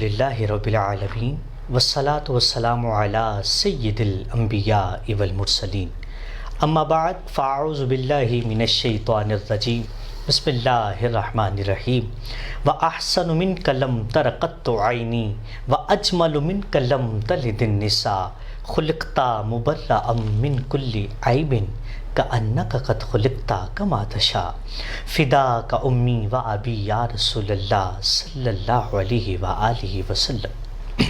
الحمدللہ رب العالمین والصلاة والسلام علی سید الانبیاء والمرسلین اما بعد فاعوذ باللہ من الشیطان الرجیم بسم اللہ الرحمن الرحیم وَأَحْسَنُ مِنْكَ لَمْ تَرَ قَطُّ عَيْنِي وَأَجْمَلُ مِنْكَ لَمْ تَلِدِ النِّسَاءُ خُلِقْتَ مُبَرَّأً مِنْ كُلِّ عَيْبٍ كَأَنَّكَ قَدْ خُلِقْتَ كَمَا تَشَاءُ فِدَاكَ أُمِّي وَأَبِي یا رسول اللہ صلی اللہ علیہ وآلہ وسلم۔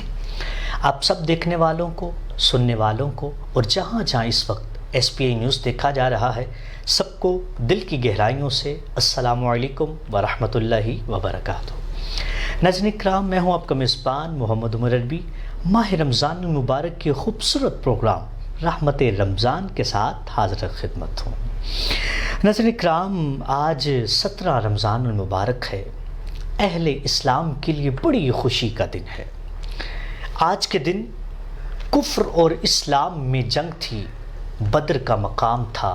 آپ سب دیکھنے والوں کو، سننے والوں کو اور جہاں جہاں اس وقت ایس پی آئی نیوز دیکھا جا رہا ہے، سب کو دل کی گہرائیوں سے السلام علیکم ورحمۃ اللہ وبرکاتہ۔ ناظرین کرام، میں ہوں آپ کا میزبان محمد عمر عربی، ماہ رمضان المبارک کے خوبصورت پروگرام رحمت رمضان کے ساتھ حاضر خدمت ہوں۔ ناظرین کرام، آج 17 رمضان المبارک ہے، اہل اسلام کے لیے بڑی خوشی کا دن ہے۔ آج کے دن کفر اور اسلام میں جنگ تھی، بدر کا مقام تھا،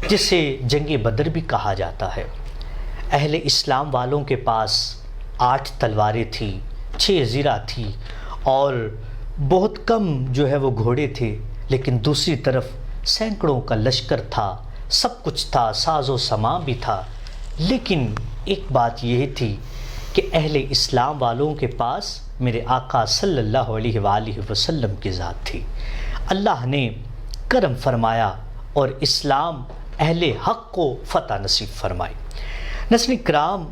جسے جنگ بدر بھی کہا جاتا ہے۔ اہل اسلام والوں کے پاس 8 تلواریں تھیں، 6 زرہ تھی اور بہت کم جو ہے وہ گھوڑے تھے، لیکن دوسری طرف سینکڑوں کا لشکر تھا، سب کچھ تھا، ساز و سامان بھی تھا۔ لیکن ایک بات یہ تھی کہ اہل اسلام والوں کے پاس میرے آقا صلی اللہ علیہ وآلہ وسلم کی ذات تھی۔ اللہ نے کرم فرمایا اور اسلام اہل حق کو فتح نصیب فرمائی۔ ناظرین کرام،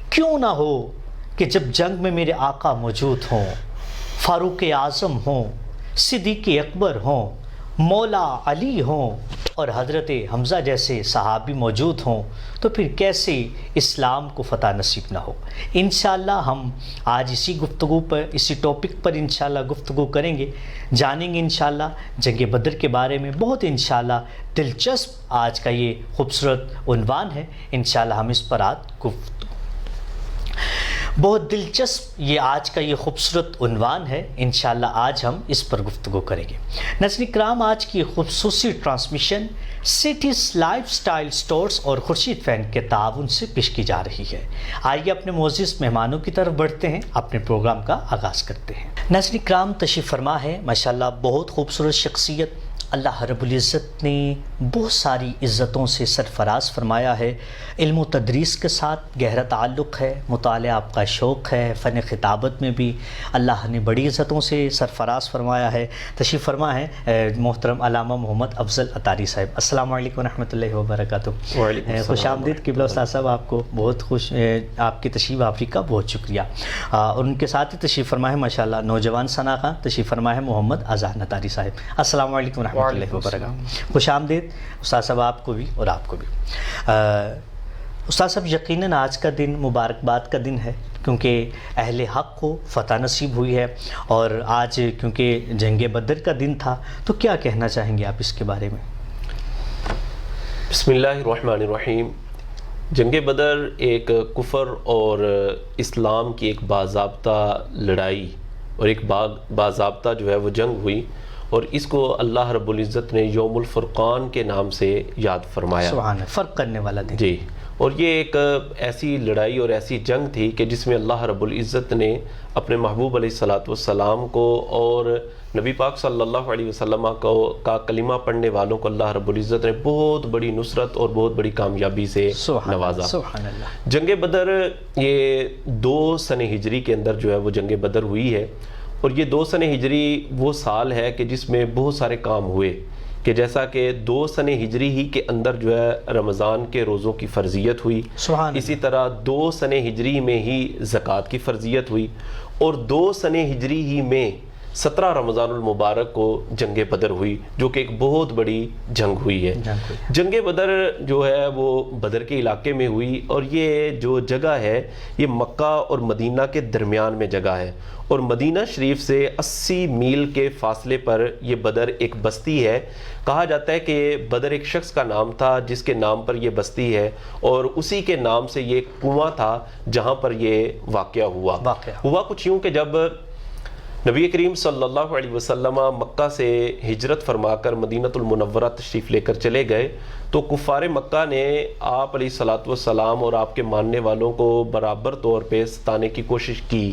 کیوں نہ ہو کہ جب جنگ میں میرے آقا موجود ہوں، فاروق اعظم ہوں، صدیق اکبر ہوں، مولا علی ہوں اور حضرت حمزہ جیسے صحابی موجود ہوں، تو پھر کیسے اسلام کو فتح نصیب نہ ہو۔ انشاءاللہ ہم آج اسی گفتگو پر، اسی ٹاپک پر انشاءاللہ گفتگو کریں گے، جانیں گے انشاءاللہ جنگ بدر کے بارے میں۔ بہت انشاءاللہ دلچسپ آج کا یہ خوبصورت عنوان ہے، انشاءاللہ ہم اس پر آج بہت دلچسپ یہ آج کا یہ خوبصورت عنوان ہے، انشاءاللہ آج ہم اس پر گفتگو کریں گے۔ ناظرین کرام، آج کی خصوصی transmission cities life style stores اور خورشید فین کے تعاون سے پیش کی جا رہی ہے۔ آئیے اپنے معزز مہمانوں کی طرف بڑھتے ہیں، اپنے پروگرام کا آغاز کرتے ہیں۔ ناظرین کرام، تشریف فرما ہے ماشاءاللہ بہت خوبصورت شخصیت، اللہ رب العزت نے بہت ساری عزتوں سے سرفراز فرمایا ہے۔ علم و تدریس کے ساتھ گہرا تعلق ہے، مطالعہ آپ کا شوق ہے، فن خطابت میں بھی اللہ نے بڑی عزتوں سے سرفراز فرمایا ہے۔ تشریف فرما ہے محترم علامہ محمد افضل عطاری صاحب۔ السلام علیکم ورحمۃ اللہ وبرکاتہ۔ خوش آمدید قبلہ استاد صاحب، آپ کو بہت خوش، آپ کی تشریف آوری کا بہت شکریہ۔ اور ان کے ساتھ ہی تشریف فرما ہے ماشاءاللہ نوجوان ثنا خان، تشریف فرما ہے محمد اذان عطاری صاحب۔ السلام علیکم ورحمۃ اللہ وبرکاتہ۔ خوش آمدید استاد صاحب، آپ کو بھی اور آپ کو بھی۔ استاد صاحب، یقیناً آج کا دن مبارکباد کا دن ہے، کیونکہ اہل حق کو فتح نصیب ہوئی ہے، اور آج کیونکہ جنگ بدر کا دن تھا، تو کیا کہنا چاہیں گے آپ اس کے بارے میں؟ بسم اللہ الرحمن الرحیم۔ جنگ بدر ایک کفر اور اسلام کی ایک باضابطہ لڑائی اور ایک باضابطہ جو ہے وہ جنگ ہوئی، اور اس کو اللہ رب العزت نے یوم الفرقان کے نام سے یاد فرمایا۔ سبحان اللہ، فرق کرنے والا دن۔ جی، اور یہ ایک ایسی لڑائی اور ایسی جنگ تھی کہ جس میں اللہ رب العزت نے اپنے محبوب علیہ الصلاۃ والسلام کو اور نبی پاک صلی اللہ علیہ وسلم کا کلمہ پڑھنے والوں کو اللہ رب العزت نے بہت بڑی نصرت اور بہت بڑی کامیابی سے نوازا۔ سبحان اللہ۔ جنگ بدر یہ 2 سن ہجری کے اندر جو ہے وہ جنگ بدر ہوئی ہے، اور یہ 2 سن ہجری وہ سال ہے کہ جس میں بہت سارے کام ہوئے، کہ جیسا کہ 2 سن ہجری ہی کے اندر جو ہے رمضان کے روزوں کی فرضیت ہوئی، اسی طرح 2 سن ہجری میں ہی زکوٰۃ کی فرضیت ہوئی، اور 2 سن ہجری ہی میں 17 رمضان المبارک کو جنگ بدر ہوئی، جو کہ ایک بہت بڑی جنگ ہوئی ہے۔ جنگ بدر جو ہے وہ بدر کے علاقے میں ہوئی، اور یہ جو جگہ ہے یہ مکہ اور مدینہ کے درمیان میں جگہ ہے، اور مدینہ شریف سے 80 میل کے فاصلے پر یہ بدر ایک بستی ہے۔ کہا جاتا ہے کہ بدر ایک شخص کا نام تھا جس کے نام پر یہ بستی ہے، اور اسی کے نام سے یہ کنواں تھا جہاں پر یہ واقعہ ہوا کچھ یوں کہ جب نبی کریم صلی اللہ علیہ وسلم مکہ سے ہجرت فرما کر مدینہ المنورہ تشریف لے کر چلے گئے، تو کفار مکہ نے آپ علیہ الصلوۃ والسلام اور آپ کے ماننے والوں کو برابر طور پہ ستانے کی کوشش کی،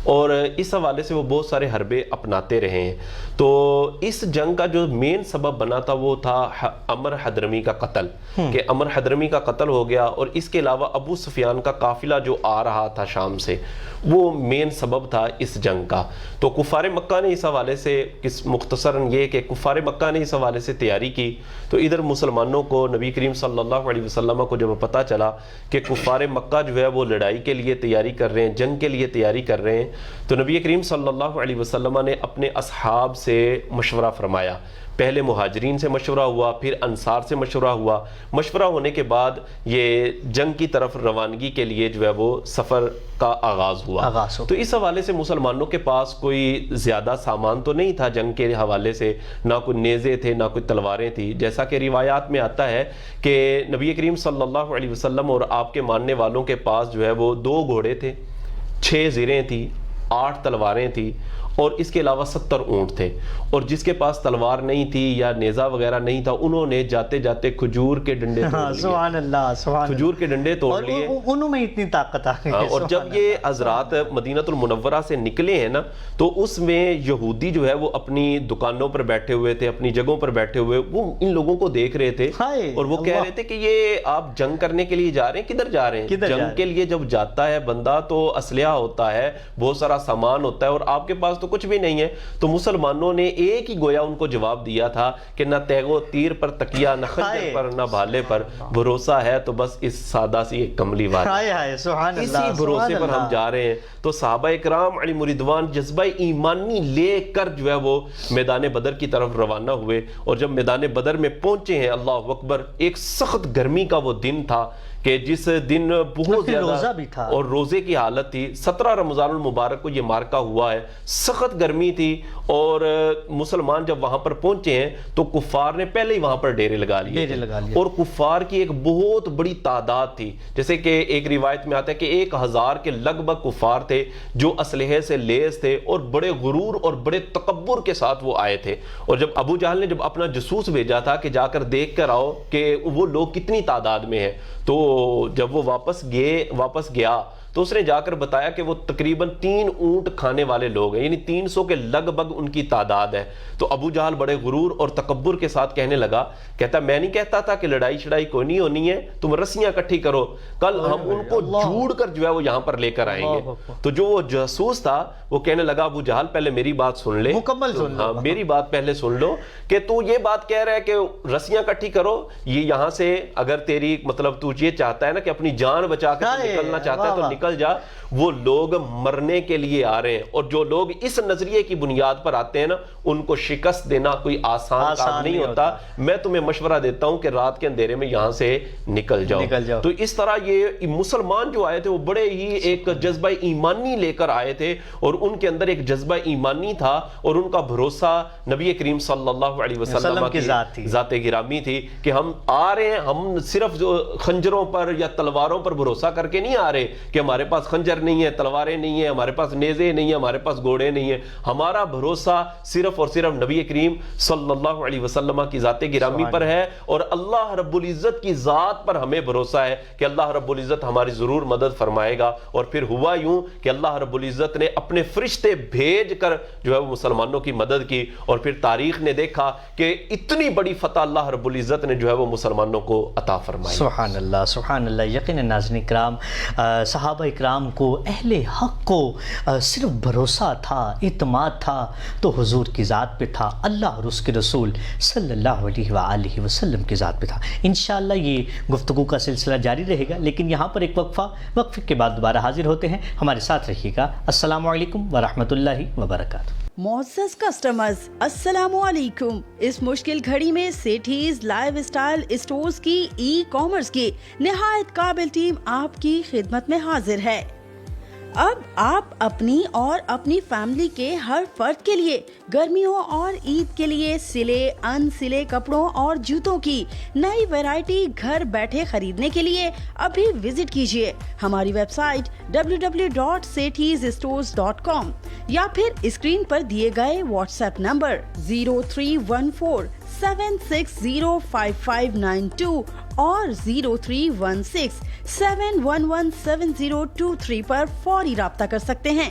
اور اس حوالے سے وہ بہت سارے حربے اپناتے رہے ہیں. تو اس جنگ کا جو مین سبب بنا تھا وہ تھا عمر حضرمی کا قتل, کہ عمر حضرمی کا قتل ہو گیا, اور اس کے علاوہ ابو سفیان کا قافلہ جو آ رہا تھا شام سے, وہ مین سبب تھا اس جنگ کا. تو کفار مکہ نے اس حوالے سے, مختصراً یہ کہ کفار مکہ نے اس حوالے سے تیاری کی, تو ادھر مسلمانوں کو نبی کریم صلی اللہ علیہ وسلم کو جب پتہ چلا کہ کفار مکہ جو ہے وہ لڑائی کے لیے تیاری کر رہے ہیں, جنگ کے لیے تیاری کر رہے ہیں, تو نبی کریم صلی اللہ علیہ وسلم نے اپنے اصحاب سے مشورہ فرمایا. پہلے مہاجرین سے مشورہ ہوا, پھر انصار سے مشورہ ہوا. مشورہ ہونے کے بعد یہ جنگ کی طرف روانگی کے لیے جو ہے وہ سفر کا آغاز ہوا. تو اس حوالے سے مسلمانوں کے پاس کوئی زیادہ سامان تو نہیں تھا جنگ کے حوالے سے, نہ کوئی نیزے تھے نہ کوئی تلواریں تھی. جیسا کہ روایات میں آتا ہے کہ نبی کریم صلی اللہ علیہ وسلم اور آپ کے ماننے والوں کے پاس جو ہے وہ 2 گھوڑے تھے, 6 زریں تھی, 8 تلواریں تھی, اور اس کے علاوہ 70 اونٹ تھے. اور جس کے پاس تلوار نہیں تھی یا نیزہ وغیرہ نہیں تھا, انہوں نے جاتے جاتے کھجور کے ڈنڈے توڑ لیے. سبحان اللہ, سبحان اللہ, کھجور کے ڈنڈے توڑ لیے. انہوں میں اتنی طاقت آ گئی. اور جب یہ حضرات مدینہ المنورہ سے نکلے ہیں نا, تو اس میں یہودی جو ہے وہ اپنی دکانوں پر بیٹھے ہوئے تھے, اپنی جگہوں پر بیٹھے ہوئے, وہ ان لوگوں کو دیکھ رہے تھے اور وہ کہہ رہے تھے کہ یہ آپ جنگ کرنے کے لیے جا رہے ہیں, کدھر جا رہے ہیں؟ جنگ کے لیے جب جاتا ہے بندہ تو اسلحہ ہوتا ہے, بہت سارا سامان ہوتا ہے, اور آپ کے پاس تو کچھ بھی نہیں ہے. تو مسلمانوں نے ایک ہی گویا ان کو جواب دیا تھا کہ نہ تیغ و تیر پر تکیہ, نہ خنجر پر, نہ بھالے پر بھروسہ ہے, تو بس اس سادہ سی ایک کملی بات, اسی بھروسے پر ہم جا رہے ہیں. تو صحابہ اکرام علیہم رضوان جذبہ ایمانی لے کر جو ہے وہ میدان بدر کی طرف روانہ ہوئے. اور جب میدان بدر میں پہنچے ہیں, اللہ اکبر, ایک سخت گرمی کا وہ دن تھا کہ جس دن بہت زیادہ روزہ بھی تھا اور روزے کی حالت تھی. 17 رمضان المبارک کو یہ مارکہ ہوا ہے, سخت گرمی تھی. اور مسلمان جب وہاں پر پہنچے ہیں تو کفار نے پہلے ہی وہاں پر ڈیرے لگا لیے, اور کفار کی ایک بہت بڑی تعداد تھی. جیسے کہ ایک روایت میں آتا ہے کہ 1000 کے لگ بھگ کفار تھے جو اسلحے سے لیس تھے, اور بڑے غرور اور بڑے تکبر کے ساتھ وہ آئے تھے. اور جب ابو جہل نے جب اپنا جاسوس بھیجا تھا کہ جا کر دیکھ کر آؤ کہ وہ لوگ کتنی تعداد میں ہیں, تو جب وہ واپس گیا تو اس نے جا کر بتایا کہ وہ تقریباً 3 اونٹ کھانے والے لوگ ہیں, یعنی 300 کے لگ بھگ ان کی تعداد ہے. تو ابو جہل بڑے غرور اور تکبر کے ساتھ کہنے لگا, کہتا میں نہیں کہتا تھا کہ لڑائی شڑائی کوئی نہیں ہونی ہے, تم رسیاں اکٹھی کرو, کل ہم ان کو جوڑ کر جو ہے وہ یہاں پر لے کر آئیں گے. تو جو وہ جاسوس تھا وہ کہنے لگا, ابو جہل پہلے میری بات سن لے, مکمل سن لو, میری بات پہلے سن لو, کہ تو یہ بات کہہ رہا ہے کہ رسیاں اکٹھی کرو, یہ یہاں سے اگر تیری مطلب تو یہ چاہتا ہے نا کہ اپنی جان بچا کر نکلنا چاہتا ہے تو نکل جا. وہ لوگ مرنے کے لیے آ رہے ہیں, اور جو لوگ اس نظریے کی بنیاد پر آتے ہیں نا, ان کو شکست دینا کوئی آسان کام نہیں ہوتا. میں تمہیں مشورہ دیتا ہوں کہ رات کے اندھیرے میں یہاں سے نکل جاؤ. تو اس طرح یہ مسلمان جو آئے تھے وہ بڑے ہی ایک جذبہ ایمانی لے کر آئے تھے, اور ان کے اندر ایک جذبہ ایمانی تھا, اور ان کا بھروسہ نبی کریم صلی اللہ علیہ وسلم کی ذات گرامی تھی کہ ہم آ رہے ہیں, ہم صرف جو خنجروں پر یا تلواروں پر بھروسہ کر کے نہیں آ رہے کہ ہمارے پاس خنجر نہیں ہے, تلواریں نہیں ہیں, ہمارے پاس نیزے نہیں ہیں, ہمارے پاس گھوڑے نہیں ہیں. ہمارا بھروسہ صرف اور صرف نبی کریم صلی اللہ علیہ وسلم کی ذات گرامی پر ہے, اور اللہ رب العزت کی ذات پر ہمیں بھروسہ ہے کہ اللہ رب العزت ہماری ضرور مدد فرمائے گا. اور پھر ہوا یوں کہ اللہ رب العزت نے اپنے فرشتے بھیج کر جو ہے وہ مسلمانوں کی مدد کی, اور پھر تاریخ نے دیکھا کہ اتنی بڑی فتح اللہ رب العزت نے جو ہے وہ مسلمانوں کو عطا فرمائی. سبحان اللہ, سبحان اللہ. یقیناً ناظرین کرام, صحابہ اکرام کو, اہل حق کو صرف بھروسہ تھا, اعتماد تھا تو حضور کی ذات پہ تھا, اللہ اور اس کے رسول صلی اللہ علیہ وآلہ وسلم کی ذات پہ تھا. انشاءاللہ یہ گفتگو کا سلسلہ جاری رہے گا, لیکن یہاں پر ایک وقفے کے بعد دوبارہ حاضر ہوتے ہیں. ہمارے ساتھ رہیے گا. السلام علیکم ورحمۃ اللہ وبرکاتہ. معزز کسٹمرز السلام علیکم. اس مشکل گھڑی میں سیٹھیز لائف اسٹائل اسٹورز کی ای کامرس کی نہایت قابل ٹیم آپ کی خدمت میں حاضر ہے. اب آپ اپنی اور اپنی فیملی کے ہر فرد کے لیے گرمیوں اور عید کے لیے سلے ان سلے کپڑوں اور جوتوں کی نئی ویرائٹی گھر بیٹھے خریدنے کے لیے ابھی وزٹ کیجیے ہماری ویب سائٹ www.sethizstores.com یا پھر اسکرین پر دیے گئے واٹس ایپ نمبر 031476055592 اور 0316711702 پر فوری رابطہ کر سکتے ہیں.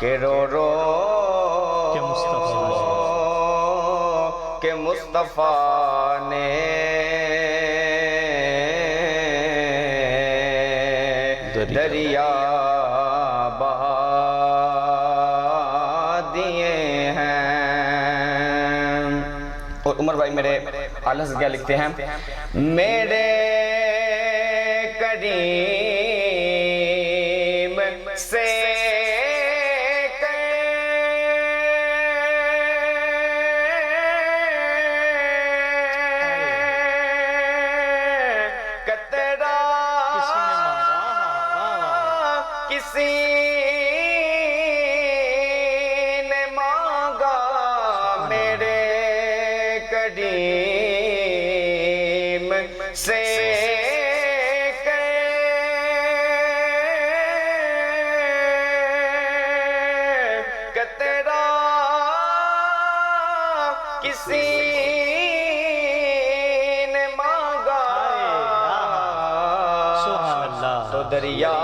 کہ رو رو کہ کہ مصطفیٰ نے دریا بہا دیے ہیں. اور عمر بھائی میرے اعلیٰ حضرت کیا لکھتے ہیں؟ میرے کریم سے کسی نے مانگا میرے کریم سے قطرہ کسی نے مانگا سبحان اللہ تو دریا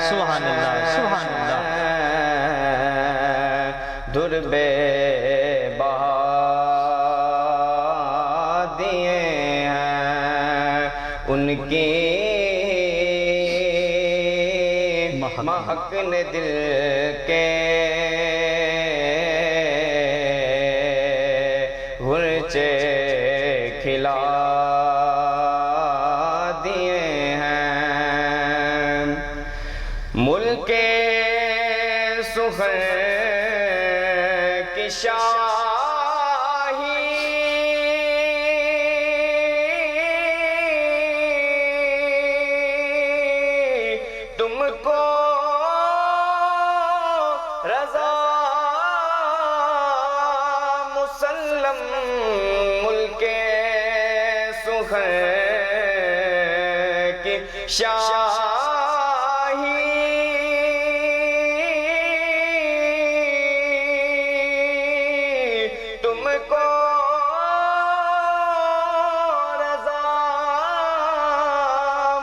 سبحان اللہ سبحان اللہ در بے بہا دیے ہیں. ان کی مہک نے دل کے غنچے کھلا دیے ہیں. ملک سخن کی شاہی تم کو رضا مسلم. ملک سخن کی شاہی تم کو رضا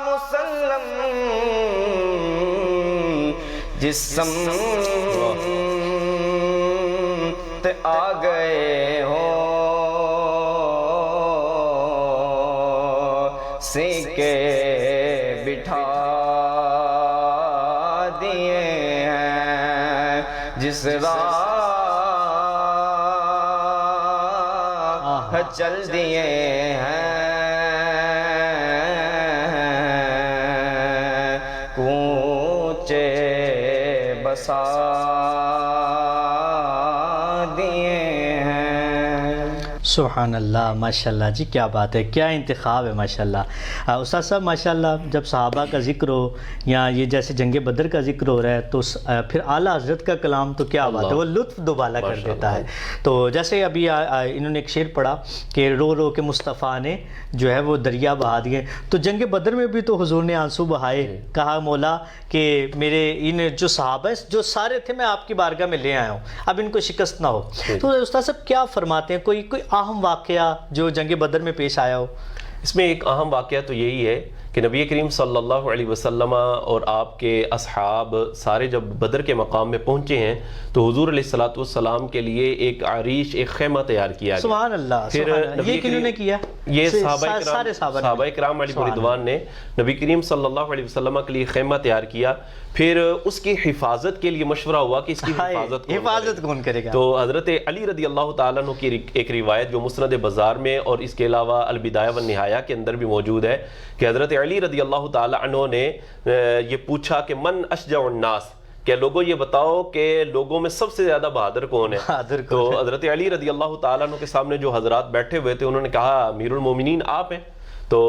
مسلم. جس سمت آ گئے ہو سیکے بٹھا دیے ہیں. جس راہ چل دیے ہیں کوچے بسا دیے ہیں. سبحان اللہ ماشاءاللہ جی کیا بات ہے، کیا انتخاب ہے ماشاءاللہ. استاد صاحب ماشاءاللہ جب صحابہ کا ذکر ہو یا یہ جیسے جنگ بدر کا ذکر ہو رہا ہے تو پھر اعلیٰ حضرت کا کلام تو کیا بات ہے، وہ لطف دوبالا کر دیتا ہے. تو جیسے ابھی انہوں نے ایک شعر پڑھا کہ رو رو کے مصطفیٰ نے جو ہے وہ دریا بہا دیے. تو جنگ بدر میں بھی تو حضور نے آنسو بہائے، کہا مولا کہ میرے ان جو صحابہ جو سارے تھے میں آپ کی بارگاہ میں لے آیا ہوں، اب ان کو شکست نہ ہو. تو استاد صاحب کیا فرماتے ہیں، کوئی اہم واقعہ جو جنگ بدر میں پیش آیا ہو؟ اس میں ایک اہم واقعہ تو یہی ہے کہ نبی کریم صلی اللہ علیہ وسلم اور آپ کے اصحاب سارے جب بدر کے مقام میں پہنچے ہیں تو حضور علیہ الصلوۃ والسلام کے لیے ایک عریش، ایک خیمہ تیار کیا گیا. سبحان اللہ. پھر یہ کنہوں نے کیا؟ یہ صحابہ کرام علیہم رضوان نے نبی کریم صلی اللہ علیہ وسلم کے لیے خیمہ تیار کیا. پھر اس کی حفاظت کے لیے مشورہ ہوا کہ اس کی حفاظت کون کرے گا. تو حضرت علی رضی اللہ تعالیٰ عنہ کی ایک روایت جو مسند بازار میں اور اس کے علاوہ البدایہ والنہایہ کے اندر بھی موجود ہے کہ حضرت علی رضی اللہ تعالیٰ عنہ نے یہ پوچھا کہ من اشجع الناس، کہ لوگوں یہ بتاؤ کہ لوگوں میں سب سے زیادہ بہادر کون ہے. تو حضرت علی رضی اللہ تعالیٰ عنہ کے سامنے جو حضرات بیٹھے ہوئے تھے انہوں نے کہا امیر المومنین آپ ہیں. تو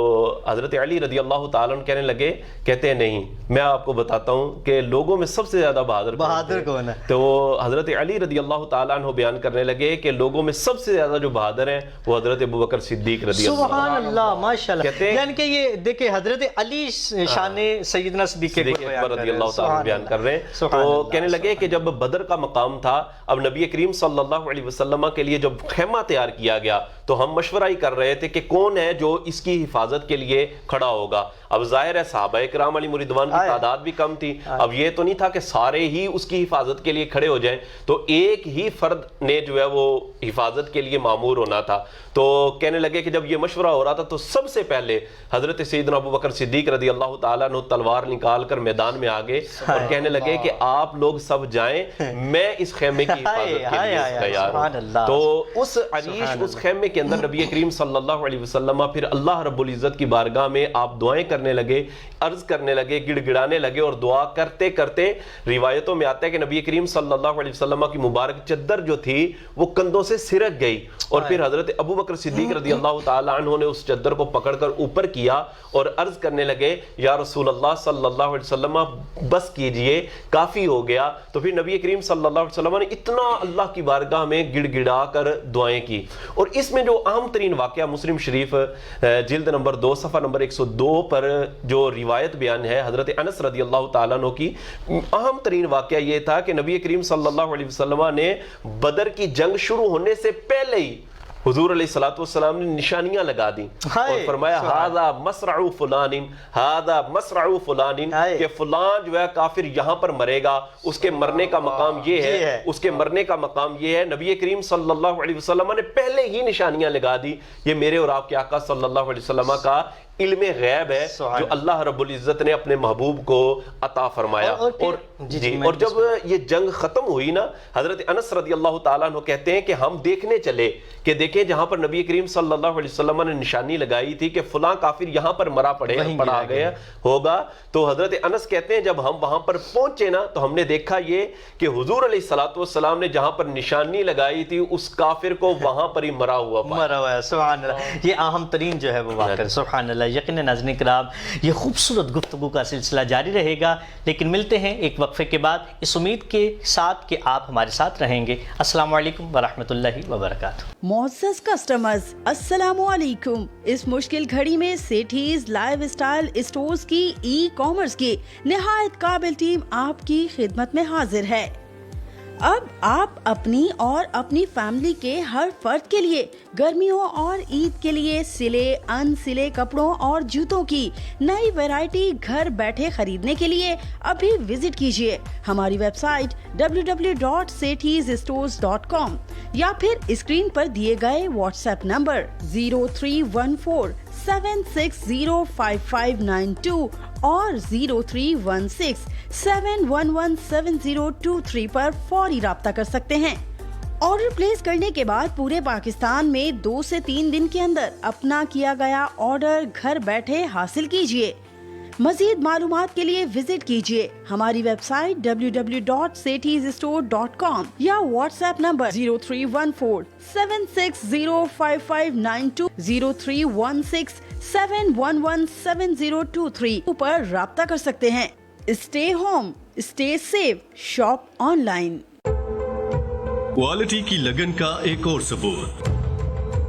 حضرت علی رضی اللہ تعالیٰ عنہ کہنے لگے، کہتے ہیں نہیں میں آپ کو بتاتا ہوں کہ لوگوں میں سب سے زیادہ بہادر کون ہے. تو حضرت علی رضی اللہ تعالیٰ عنہ بیان کرنے لگے کہ لوگوں میں سب سے زیادہ جو بہادر ہیں وہ حضرت ابوبکر صدیق رضی اللہ. سبحان اللہ ماشاءاللہ. یعنی کہ یہ دیکھیں حضرت علی شان سیدنا صدیق اکبر رضی اللہ تعالیٰ بیان کر رہے ہیں. تو کہنے لگے کہ جب بدر کا مقام تھا، اب نبی کریم صلی اللہ علیہ وسلم کے لیے جب خیمہ تیار کیا گیا تو ہم مشورہ ہی کر رہے تھے کہ کون ہے جو اس کی حفاظت کے لیے کھڑا ہوگا. اب ظاہر ہے صحابہ کرام علیہ رضوان کی تعداد بھی کم تھی, اب یہ تو نہیں تھا کہ سارے ہی اس کی حفاظت کے لیے کھڑے ہو جائیں, تو ایک ہی فرد نے جو ہے وہ حفاظت کے لیے مامور ہونا تھا. تو کہنے لگے کہ جب یہ مشورہ ہو رہا تھا تو سب سے پہلے حضرت سیدنا ابو بکر صدیق رضی اللہ تعالیٰ عنہ تلوار نکال کر میدان میں آگے اور کہنے لگے کہ آپ لوگ سب جائیں, میں اس خیمے کی حفاظت کے لیے تیار ہوں. تو اس عریش, اس خیمے کے اندر نبی کریم صلی اللہ علیہ وسلم پھر اللہ رب العزت کی بارگاہ میں آپ دعائیں کرنے لگے, عرض کرنے لگے, گڑ گڑانے لگے, اور دعا کرتے کرتے روایتوں میں آتا ہے کہ نبی کریم صلی اللہ علیہ وسلم کی مبارک چادر جو تھی وہ کندھوں سے سرک گئی, اور پھر حضرت ابو بکر صدیق رضی اللہ تعالیٰ عنہ نے اس چادر کو پکڑ کر اوپر کیا اور عرض کرنے لگے یا رسول اللہ صلی اللہ علیہ وسلم بس کیجئے, کافی ہو گیا. تو پھر نبی کریم صلی اللہ علیہ وسلم نے اتنا اللہ کی بارگاہ میں گڑ گڑا کر دعائیں کی. اور اس میں جو اہم ترین واقعہ مسلم شریف جلد نمبر 2 صفحہ نمبر 102 پر جو روایت بیان ہے حضرت انس رضی اللہ تعالیٰ عنہ کی, اہم ترین واقعہ یہ تھا کہ نبی کریم صلی اللہ علیہ وسلم نے بدر کی جنگ شروع ہونے سے پہلے ہی حضور علیہ الصلوۃ والسلام نے نشانیاں لگا دی اور فرمایا ھذا مصرع فلان, ھذا مصرع فلان, کہ فلان جو ہے کافر یہاں پر مرے گا, اس کے مرنے کا مقام یہ ہے, اس کے مرنے کا مقام یہ ہے. نبی کریم صلی اللہ علیہ وسلم نے پہلے ہی نشانیاں لگا دی. یہ میرے اور آپ کے آقا صلی اللہ علیہ وسلم کا علم غیب ہے جو اللہ رب العزت نے اپنے محبوب کو عطا فرمایا. اور جب یہ جنگ ختم ہوئی نا, حضرت انس رضی اللہ تعالیٰ عنہ کہتے ہیں کہ ہم دیکھنے چلے کہ دیکھیں جہاں پر نبی کریم صلی اللہ علیہ وسلم نے نشانی لگائی تھی کہ فلاں کافر یہاں پر مرا پڑا گیا ہوگا, تو حضرت انس کہتے ہیں جب ہم وہاں پر پہنچے نا تو ہم نے دیکھا یہ کہ حضور علیہ الصلوۃ والسلام نے جہاں پر نشانی لگائی تھی اس کافر کو وہاں پر ہی مرا ہوا ہے. سبحان اللہ, یہ اہم ترین جو ہے وہ واقعہ. سبحان اللہ. یقیناً ناظرین کرام یہ خوبصورت گفتگو کا سلسلہ جاری رہے گا, لیکن ملتے ہیں ایک وقفے کے بعد اس امید کے ساتھ کہ آپ ہمارے ساتھ رہیں گے. السلام علیکم ورحمۃ اللہ وبرکاتہ. معزز کسٹمرز السلام علیکم. اس مشکل گھڑی میں سیٹھیز لائف اسٹائل اسٹورز کی ای کامرس کی نہایت قابل ٹیم آپ کی خدمت میں حاضر ہے. اب آپ اپنی اور اپنی فیملی کے ہر فرد کے لیے گرمیوں اور عید کے لیے سلے ان سلے کپڑوں اور جوتوں کی نئی ویرائٹی گھر بیٹھے خریدنے کے لیے ابھی وزٹ کیجیے ہماری ویب سائٹ www.sethysstores.com یا پھر اسکرین پر دیے گئے واٹس ایپ نمبر 031476055592 اور 0316711702 پر فوری رابطہ کر سکتے ہیں. آرڈر پلیس کرنے کے بعد پورے پاکستان میں 2 سے 3 دن کے اندر اپنا کیا گیا آرڈر گھر بیٹھے حاصل کیجیے. مزید معلومات کے لیے وزٹ کیجیے ہماری ویب سائٹ www.sethysstore.com یا واٹس ایپ نمبر 031476055592 0316711702 پر رابطہ کر سکتے ہیں. Stay home, stay safe, shop online. Quality کی لگن کا ایک اور ثبوت.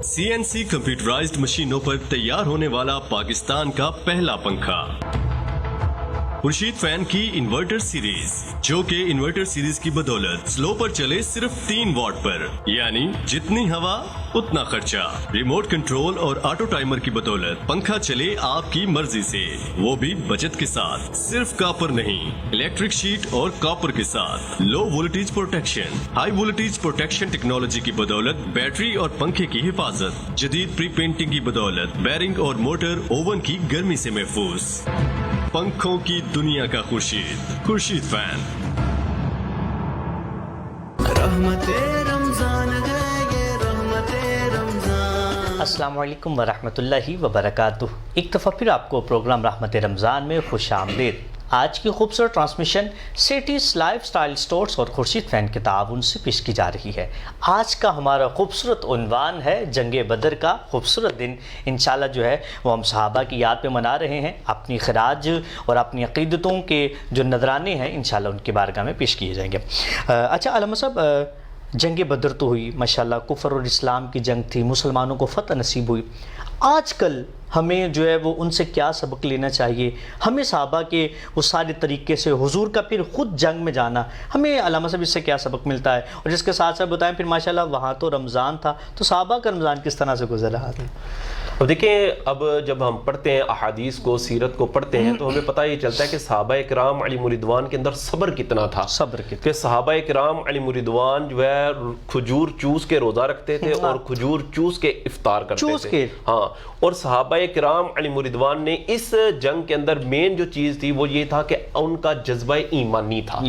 CNC کمپیوٹرائزڈ مشینوں پر تیار ہونے والا پاکستان کا پہلا پنکھا خورشید فین کی انورٹر سیریز, جو کہ انورٹر سیریز کی بدولت سلو پر چلے صرف 3 واٹ پر, یعنی جتنی ہوا اتنا خرچہ. ریموٹ کنٹرول اور آٹو ٹائمر کی بدولت پنکھا چلے آپ کی مرضی سے, وہ بھی بچت کے ساتھ. صرف کاپر نہیں, الیکٹرک شیٹ اور کاپر کے ساتھ. Low voltage protection, high voltage protection technology کی بدولت بیٹری اور پنکھے کی حفاظت. جدید پری پینٹنگ کی بدولت بیرنگ اور موٹر اوون کی گرمی سے محفوظ. پنکھوں کی دنیا کا خورشید فین. رحمت رمضان ہے یہ رحمت رمضان. السلام علیکم ورحمۃ اللہ وبرکاتہ. ایک دفعہ پھر آپ کو پروگرام رحمت رمضان میں خوش آمدید. آج کی خوبصورت transmission cities life style stores اور خورشید فین کے تعاون سے پیش کی جا رہی ہے. آج کا ہمارا خوبصورت عنوان ہے جنگ بدر کا خوبصورت دن. انشاءاللہ جو ہے وہ ہم صحابہ کی یاد پہ منا رہے ہیں. اپنی خراج اور اپنی عقیدتوں کے جو نذرانے ہیں انشاءاللہ ان کی بارگاہ میں پیش کیے جائیں گے. اچھا علامہ صاحب, جنگ بدر تو ہوئی ماشاءاللہ, کفر اور اسلام کی جنگ تھی, مسلمانوں کو فتح نصیب ہوئی. آج کل ہمیں جو ہے وہ ان سے کیا سبق لینا چاہیے؟ ہمیں صحابہ کے اس سارے طریقے سے حضور کا پھر خود جنگ میں جانا, ہمیں علامہ صاحب اس سے کیا سبق ملتا ہے؟ اور جس کے ساتھ ساتھ بتائیں پھر ماشاءاللہ وہاں تو رمضان تھا, تو صحابہ کا رمضان کس طرح سے گزر رہا تھا؟ اب دیکھیں، اب جب ہم پڑھتے ہیں احادیث کو، سیرت کو پڑھتے ہیں تو ہمیں پتہ یہ چلتا ہے کہ صحابہ کرام علیہ رضوان کے اندر صبر کتنا تھا. صبر کتنا، کہ صحابہ کرام علیہ رضوان جو ہے کھجور چوس کے روزہ رکھتے تھے اور کھجور چوس کے افطار کرتے تھے. ہاں، اور صحابہ کرام علیہ رضوان نے اس جنگ کے اندر مین جو چیز تھی وہ یہ تھا کہ ان کا جذبہ ایمانی تھا.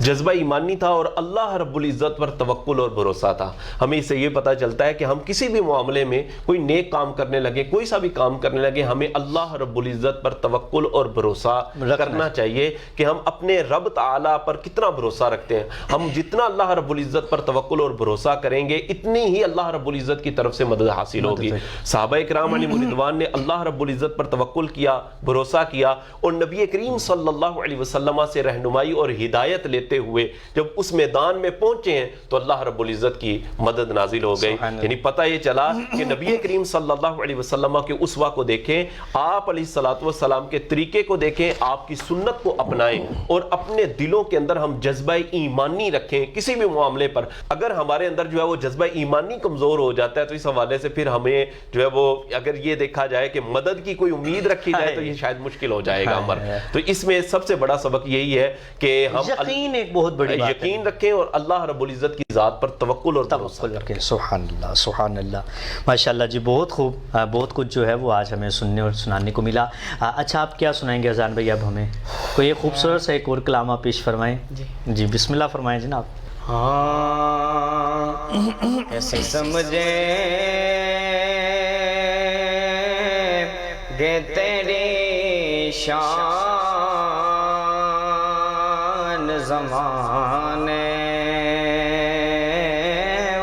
جذبہ ایمانی تھا اور اللہ رب العزت پر توکل اور بھروسہ تھا. ہمیں اس سے یہ پتہ چلتا ہے کہ ہم کسی بھی معاملے میں کوئی نیک کام کرنے لگے، کوئی سا بھی کام کرنے لگے، ہمیں اللہ رب العزت پر توکل اور بھروسہ کرنا چاہیے کہ ہم اپنے رب تعالیٰ پر کتنا بھروسہ رکھتے ہیں. ہم جتنا اللہ رب العزت پر توکل اور بھروسہ کریں گے اتنی ہی اللہ رب العزت کی طرف سے مدد حاصل ہوگی. صحابہ کرام علیہ رضوان نے اللہ رب العزت پر توکل کیا، بھروسہ کیا، اور نبی کریم صلی اللہ علیہ وسلم سے رہنمائی اور ہدایت لیتے ہوئے جب اس میدان میں پہنچے ہیں تو اللہ رب العزت کی مدد نازل ہو گئی. یعنی پتہ یہ چلا کہ نبی کریم صلی اللہ علیہ وسلم کے اسوہ کو دیکھیں، آپ علیہ الصلوۃ والسلام کے طریقے کو دیکھیں، آپ کی سنت کو اپنائیں اور اپنے دلوں کے اندر ہم جذبہ ایمانی رکھیں. کسی بھی معاملے پر اگر ہمارے اندر جو ہے وہ جذبہ ایمانی کمزور ہو جاتا ہے تو اس حوالے سے پھر ہمیں جو ہے وہ اگر یہ دیکھا جائے کہ مدد کی کوئی امید رکھی جائے تو یہ شاید مشکل ہو جائے گا عمر. تو اس میں سب سے بڑا سبق یہی ہے کہ ہم یقین ایک بہت بڑی بات ہے، یقین رکھیں اور اللہ رب العزت کی ذات پر توکل اور بھروسہ رکھیں. سبحان اللہ، سبحان اللہ، ماشاءاللہ جی، بہت خوب. بہت کچھ جو ہے وہ آج ہمیں سننے اور سنانے کو ملا. اچھا، آپ کیا سنائیں گے اذان بھائی؟ اب ہمیں کوئی ایک خوبصورت سا ایک اور کلام آپ پیش فرمائیں. جی بسم اللہ فرمائیں جناب. ایسے سمجھے گے تیری شان زمانے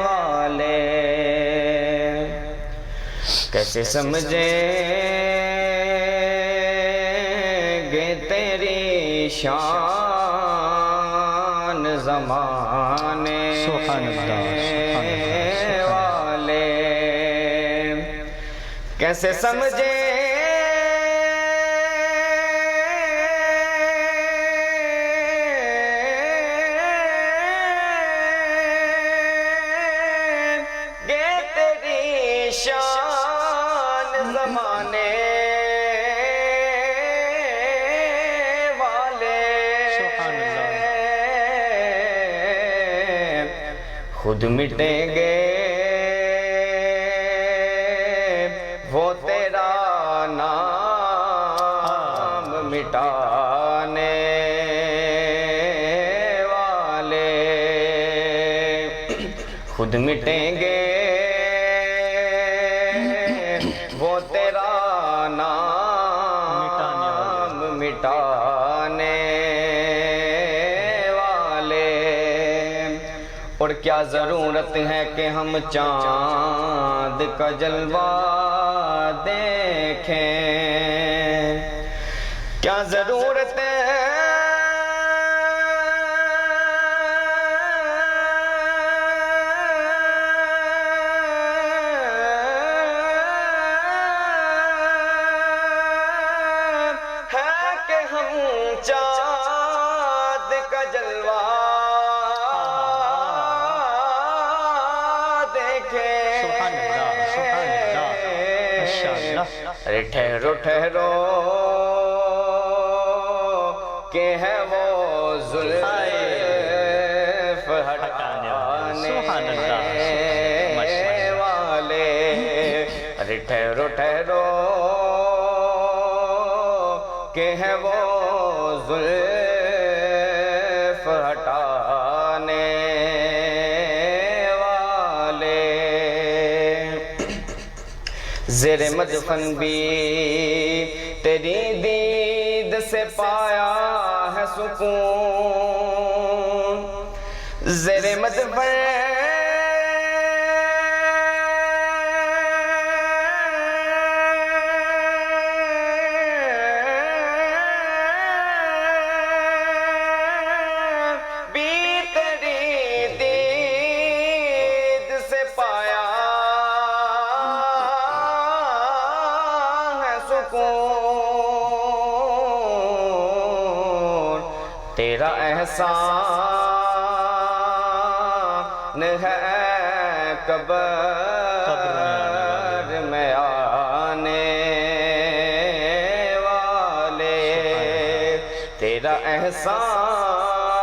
والے، کیسے سمجھے گے تیری شان زمانے والے، کیسے سمجھے گے تیری شان زمانے والے، خود مٹیں گے وہ تیرا نام مٹانے والے، خود مٹیں گے وہ تیرا نام مٹانے والے. اور کیا ضرورت ہے کہ ہم چاند کا جلوہ دیکھیں، کیا ضرورت ہے کہ ہم چاند کا جلوہ ارے ٹھہرو ٹھہرو کہ ہے وہ زلف ہٹانے والے، ارے ٹھہرو ٹھہرو کہ ہے وہ زلف ہٹانے والے. زیر مدفن بھی تیری دید سے پایا ہے سکون، زیر مدفن بھی تیری دید سے پایا سکون، تیرا احسان ہے قبر میں آنے تیرا احسان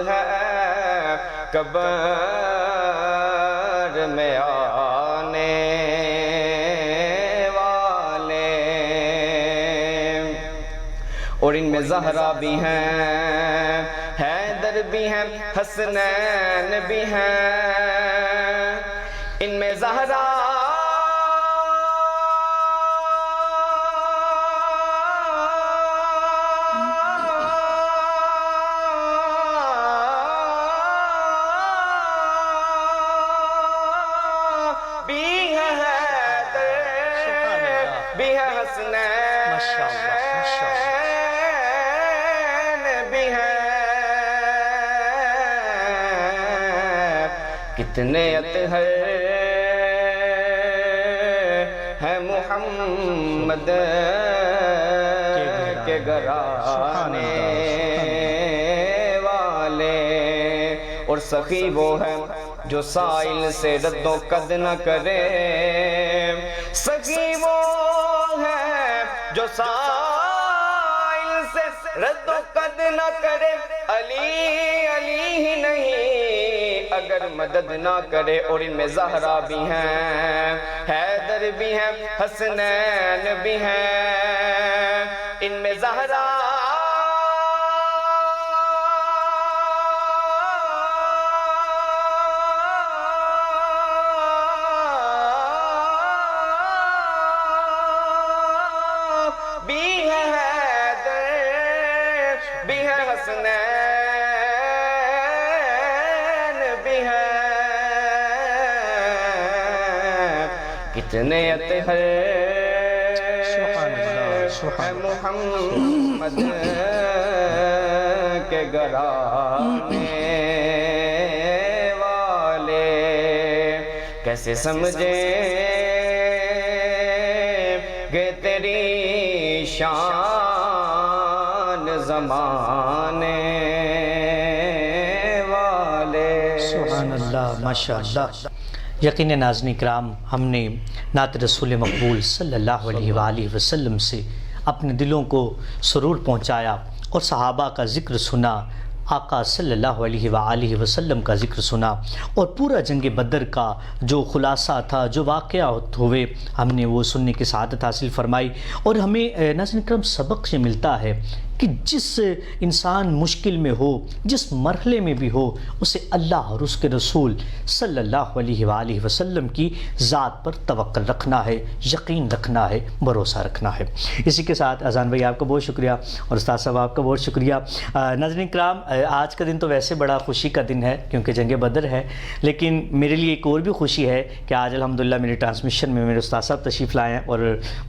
ہے قبر میں آنے والے، اور ان میں زہرا بھی ہیں، حیدر بھی ہیں، حسنین بھی ہیں، ان میں زہرا بھی ہے، حیدر بھی ہے، حسنین بھی ہے، کتنے اطہر ہیں محمد کے گھرانے والے، اور سخی وہ ہے جو سائل سے رد و قد نہ کرے، سخی وہ ہے جو سائل سے رد و قد نہ کرے، علی علی ہی نہیں اگر مدد نہ کرے، اور ان میں زہرا بھی ہیں، حیدر بھی ہیں، حسنین بھی ہیں، ان میں زہرا بھی ہے، حیدر بھی ہے، حسنین بھی ہے، کتنے اطہر ہیں محمد کے گھرانے والے، کیسے سمجھیں گے تیری شان زمانے والے۔ سبحان اللہ، ماشاءاللہ۔ یقین ناظرین کرام، ہم نے نعت رسول مقبول صلی اللہ علیہ وآلہ وسلم سے اپنے دلوں کو سرور پہنچایا اور صحابہ کا ذکر سنا، آقا صلی اللہ علیہ وآلہ وسلم کا ذکر سنا، اور پورا جنگ بدر کا جو خلاصہ تھا، جو واقعات ہوئے، ہم نے وہ سننے کی سعادت حاصل فرمائی۔ اور ہمیں ناظرین کرام سبق یہ ملتا ہے کہ جس انسان مشکل میں ہو، جس مرحلے میں بھی ہو، اسے اللہ اور اس کے رسول صلی اللہ علیہ وآلہ وسلم کی ذات پر توکل رکھنا ہے، یقین رکھنا ہے، بھروسہ رکھنا ہے۔ اسی کے ساتھ اذان بھائی آپ کا بہت شکریہ، اور استاد صاحب آپ کا بہت شکریہ۔ ناظرین کرام، آج کا دن تو ویسے بڑا خوشی کا دن ہے کیونکہ جنگ بدر ہے، لیکن میرے لیے ایک اور بھی خوشی ہے کہ آج الحمدللہ میری ٹرانسمیشن میں میرے استاد صاحب تشریف لائے ہیں، اور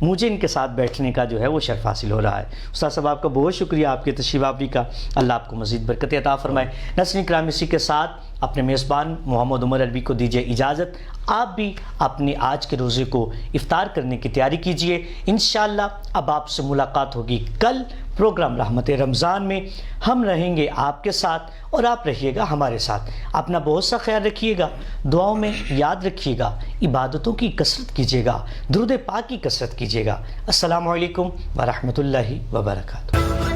مجھے ان کے ساتھ بیٹھنے کا جو ہے وہ شرف حاصل ہو رہا ہے۔ استاد صاحب آپ کا بہت شکریہ آپ کے تشریف آوری کا، اللہ آپ کو مزید برکت عطا فرمائے۔ ناظرین کرام، اسی کے ساتھ اپنے میزبان محمد عمر عربی کو دیجیے اجازت، آپ بھی اپنی آج کے روزے کو افطار کرنے کی تیاری کیجیے۔ انشاءاللہ اب آپ سے ملاقات ہوگی کل پروگرام رحمت رمضان میں، ہم رہیں گے آپ کے ساتھ اور آپ رہیے گا ہمارے ساتھ۔ اپنا بہت سا خیال رکھیے گا، دعاؤں میں یاد رکھیے گا، عبادتوں کی کثرت کیجیے گا، درود پاک کی کثرت کیجیے گا۔ السلام علیکم ورحمۃ اللہ وبرکاتہ۔